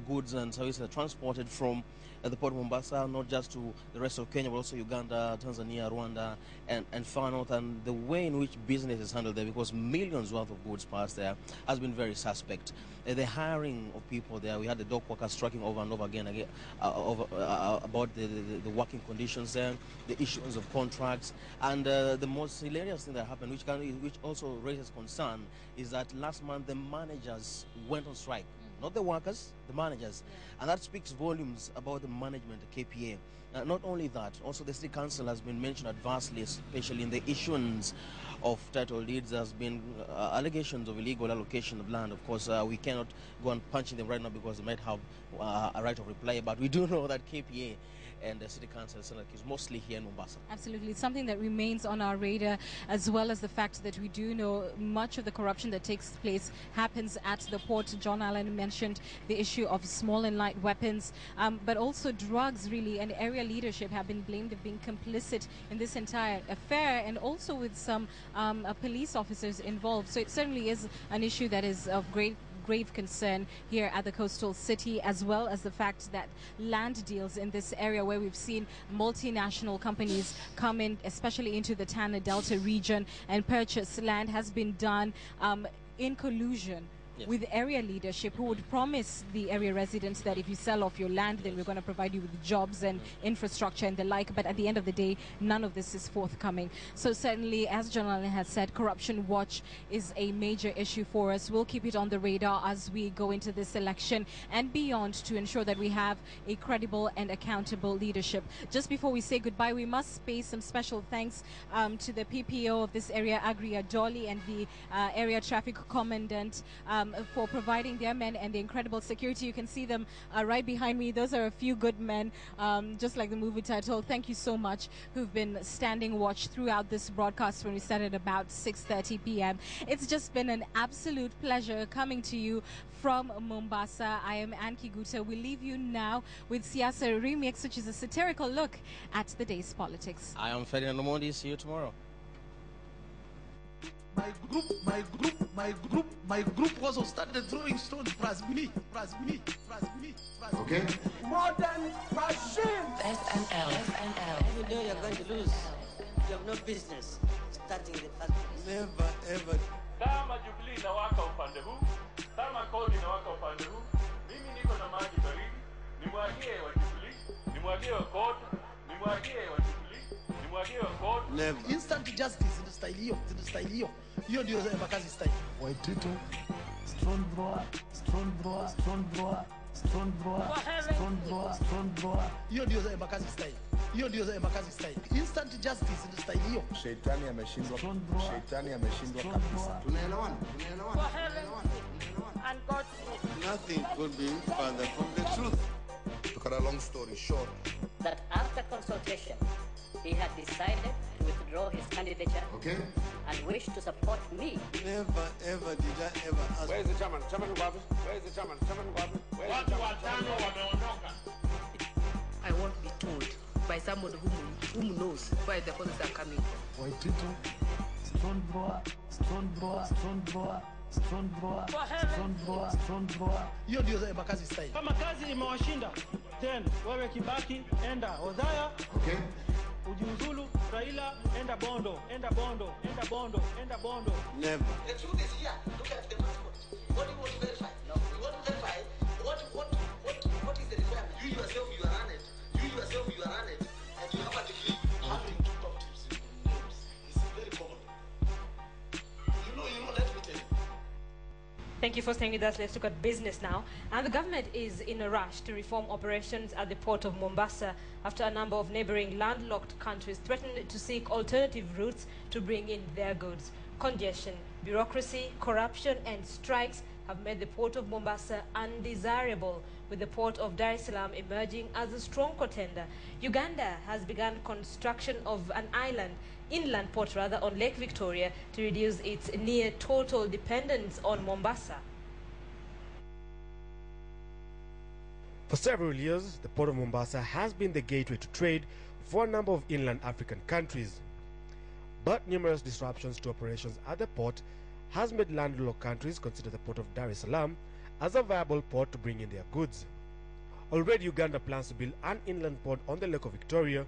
goods and services are transported from the port of Mombasa, not just to the rest of Kenya, but also Uganda, Tanzania, Rwanda, and far north, and the way in which business is handled there, because millions worth of goods pass there, has been very suspect. The hiring of people there, we had the dock workers striking over and over again about the working conditions there, the issuance of contracts, and the most hilarious thing that happened, which also raises concern, is that last month the managers went on strike. Not the workers, the managers. Yeah. And that speaks volumes about the management, the KPA. Not only that, also the City Council has been mentioned adversely, especially in the issuance of title deeds. There has been allegations of illegal allocation of land. Of course, we cannot go on punching them right now because they might have a right of reply, but we do know that KPA and the City Council is mostly here in Mombasa. Absolutely. It's something that remains on our radar, as well as the fact that we do know much of the corruption that takes place happens at the port. John Allen mentioned the issue of small and light weapons, but also drugs, really, and area leadership have been blamed of being complicit in this entire affair, and also with some police officers involved. So it certainly is an issue that is of grave concern here at the coastal city, as well as the fact that land deals in this area, where we've seen multinational companies come in, especially into the Tana Delta region, and purchase land, has been done in collusion with area leadership, who would promise the area residents that if you sell off your land, then we're going to provide you with jobs and infrastructure and the like. But at the end of the day, none of this is forthcoming. So certainly, as John Allen has said, Corruption Watch is a major issue for us. We'll keep it on the radar as we go into this election and beyond, to ensure that we have a credible and accountable leadership. Just before we say goodbye, we must pay some special thanks to the PPO of this area, Agria Dolly, and the area traffic commandant for providing their men and the incredible security. You can see them right behind me. Those are a few good men, just like the movie title. Thank you so much, who've been standing watch throughout this broadcast when we started about 6:30 p.m. It's just been an absolute pleasure coming to you from Mombasa. I am Anki Guta. We leave you now with Siasa Remix, which is a satirical look at the day's politics. I am Ferdinand Omondi. See you tomorrow. My group also started throwing stones. Prasmini. Okay? Modern machine. SNL. You know you're going to lose. You have no business starting the first place. Never ever. Kama Jubilee inawaka upande huu, kama kodi inawaka upande huu, mimi niko na maji baridi, nimwagie wa Jubilee, nimwagie wa kodi, nimwagie wa Jubilee, nimwagie wa kodi. Never. Instant justice in the style hiyo. Hiyo ndio Embakasi style. Waitito, strong drawer. Hiyo ndio Embakasi style. Instant justice in the style hiyo. Shetani ameshindwa kabisa. Tunaelewana? And God Nothing could be further from the truth. To cut a long story short, that after consultation, he had decided to withdraw his candidature and wished to support me. Never ever did I ever ask. Where is the chairman? Chairman Mugabe? Where is the chairman? Chairman Mugabe? Where is the chairman? I won't be told by someone whom knows where the policies are coming from. Waitito, strong drawer. Hiyo ndio Embakasi style. Kama kazi imewashinda, then wewe Kibaki enda Odhaya. Ujiuzulu, Raila enda Bondo. Never. The truth is here. Look at the passport. What do you want to verify? No. You want to verify what is the requirement? You yourself you are on it. And you have a degree. Having to talk to simple names is very common. You know, let me tell you. Thank you for staying with us. Let's look at business now. And the government is in a rush to reform operations at the port of Mombasa after a number of neighboring landlocked countries threatened to seek alternative routes to bring in their goods. Congestion, bureaucracy, corruption, and strikes have made the port of Mombasa undesirable, with the port of Dar es Salaam emerging as a strong contender. Uganda has begun construction of an inland port on Lake Victoria to reduce its near total dependence on Mombasa. For several years, the port of Mombasa has been the gateway to trade for a number of inland African countries. But numerous disruptions to operations at the port has made landlocked countries consider the port of Dar es Salaam as a viable port to bring in their goods. Already, Uganda plans to build an inland port on the Lake of Victoria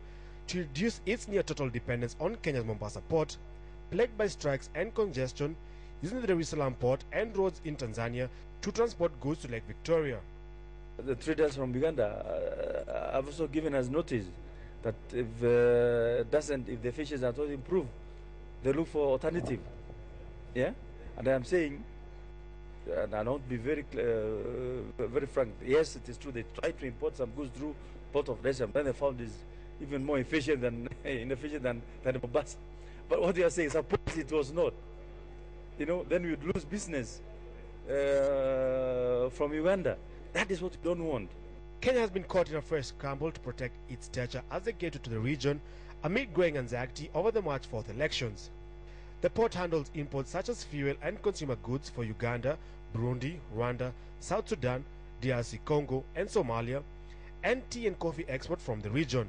to reduce its near-total dependence on Kenya's Mombasa port, plagued by strikes and congestion, using the Dar es Salaam port and roads in Tanzania to transport goods to Lake Victoria. The traders from Uganda have also given us notice that if the fishes are not improved, they look for alternative. Yeah, and I am saying, and I want to be very frank. Yes, it is true. They tried to import some goods through port of Dar es Salaam. Then they found this even more inefficient than Mombasa. But what you are saying, suppose it was not, then we would lose business from Uganda. That is what we don't want. Kenya has been caught in a fresh scramble to protect its stature as a gateway to the region amid growing anxiety over the March 4th elections. The port handles imports such as fuel and consumer goods for Uganda, Burundi, Rwanda, South Sudan, DRC Congo, and Somalia, and tea and coffee export from the region.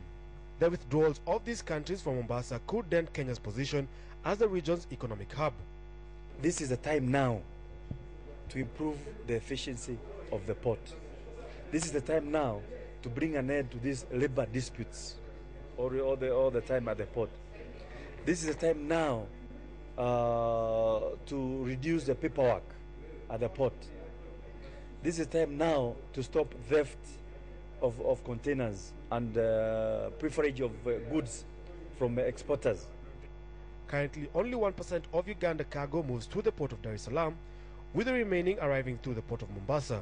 The withdrawals of these countries from Mombasa could dent Kenya's position as the region's economic hub. This is the time now to improve the efficiency of the port. This is the time now to bring an end to these labor disputes all the time at the port. This is the time now to reduce the paperwork at the port. This is the time now to stop theft of containers and pilferage of goods from exporters. Currently, only 1% of Uganda cargo moves through the port of Dar es Salaam, with the remaining arriving through the port of Mombasa.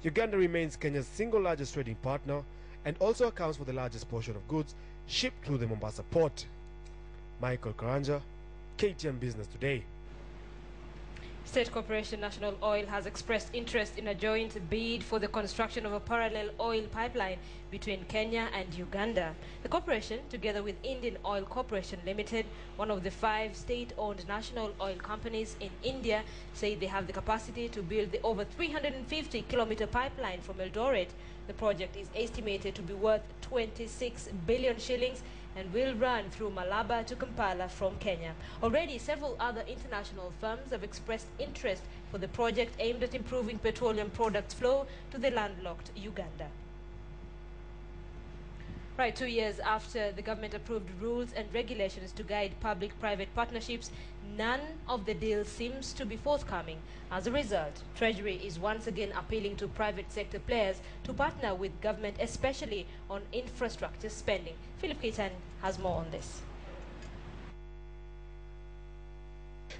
Uganda remains Kenya's single largest trading partner and also accounts for the largest portion of goods shipped through the Mombasa port. Michael Karanja, KTN Business Today. State Corporation National Oil has expressed interest in a joint bid for the construction of a parallel oil pipeline between Kenya and Uganda. The corporation, together with Indian Oil Corporation Limited, one of the 5 state-owned national oil companies in India, say they have the capacity to build the over 350-kilometer pipeline from Eldoret. The project is estimated to be worth 26 billion shillings and will run through Malaba to Kampala from Kenya. Already, several other international firms have expressed interest for the project aimed at improving petroleum products flow to the landlocked Uganda. Right, 2 years after the government approved rules and regulations to guide public-private partnerships, none of the deals seems to be forthcoming. As a result, Treasury is once again appealing to private sector players to partner with government, especially on infrastructure spending. Philip KTN has more on this.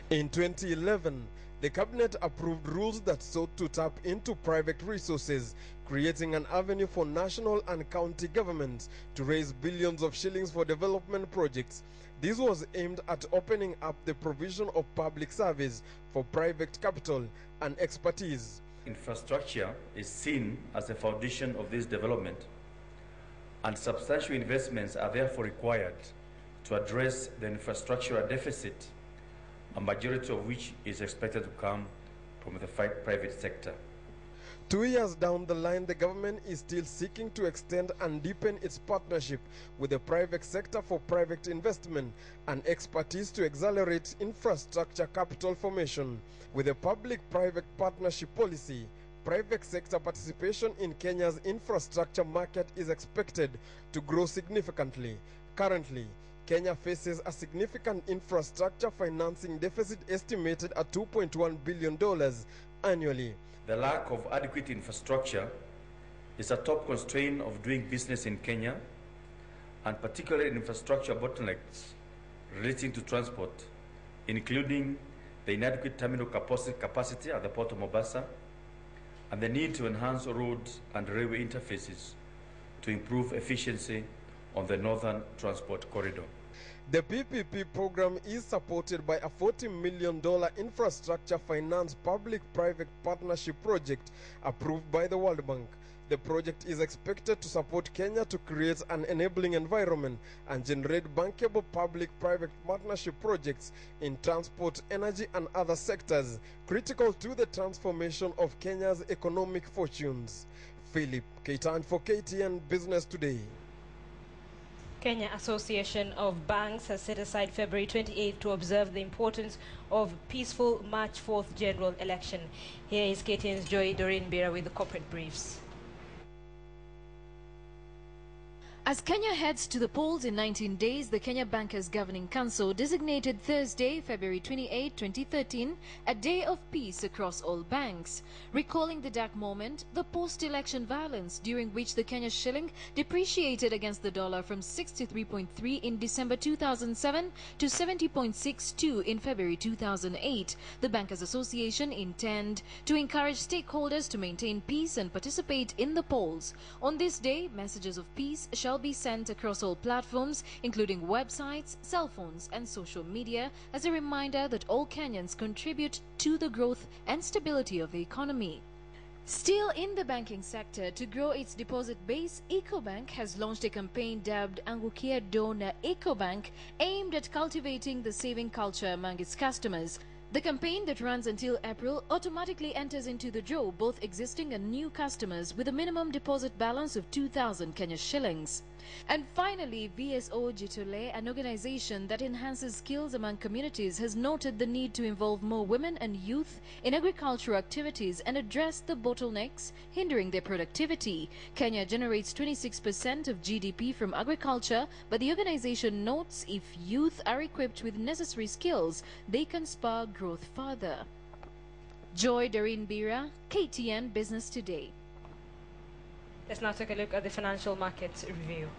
In 2011, the cabinet approved rules that sought to tap into private resources, creating an avenue for national and county governments to raise billions of shillings for development projects. This was aimed at opening up the provision of public service for private capital and expertise. Infrastructure is seen as the foundation of this development, and substantial investments are therefore required to address the infrastructural deficit, a majority of which is expected to come from the private sector. 2 years down the line, the government is still seeking to extend and deepen its partnership with the private sector for private investment and expertise to accelerate infrastructure capital formation. With a public-private partnership policy, private sector participation in Kenya's infrastructure market is expected to grow significantly. Currently, Kenya faces a significant infrastructure financing deficit estimated at $2.1 billion annually. The lack of adequate infrastructure is a top constraint of doing business in Kenya, and particularly infrastructure bottlenecks relating to transport, including the inadequate terminal capacity at the Port of Mombasa and the need to enhance road and railway interfaces to improve efficiency on the Northern Transport Corridor. The PPP program is supported by a $40 million infrastructure finance public-private partnership project approved by the World Bank. The project is expected to support Kenya to create an enabling environment and generate bankable public-private partnership projects in transport, energy and other sectors critical to the transformation of Kenya's economic fortunes. Philip Keitan for KTN Business Today. Kenya Association of Banks has set aside February 28th to observe the importance of peaceful March 4th general election. Here is KTN's Joy Doreen Bira with the corporate briefs. As Kenya heads to the polls in 19 days, the Kenya Bankers Governing Council designated Thursday, February 28, 2013, a day of peace across all banks, recalling the dark moment, the post-election violence during which the Kenya shilling depreciated against the dollar from 63.3 in December 2007 to 70.62 in February 2008. The Bankers Association intend to encourage stakeholders to maintain peace and participate in the polls. On this day, messages of peace shall be sent across all platforms, including websites, cell phones and social media, as a reminder that all Kenyans contribute to the growth and stability of the economy. Still in the banking sector, to grow its deposit base, EcoBank has launched a campaign dubbed Angukia Dona EcoBank, aimed at cultivating the saving culture among its customers. The campaign that runs until April automatically enters into the draw both existing and new customers with a minimum deposit balance of 2,000 Kenya shillings. And finally, VSO Jitole, an organization that enhances skills among communities, has noted the need to involve more women and youth in agricultural activities and address the bottlenecks hindering their productivity. Kenya generates 26% of GDP from agriculture, but the organization notes if youth are equipped with necessary skills, they can spur growth further. Joy Doreen Bira, KTN Business Today. Let's now take a look at the financial markets review.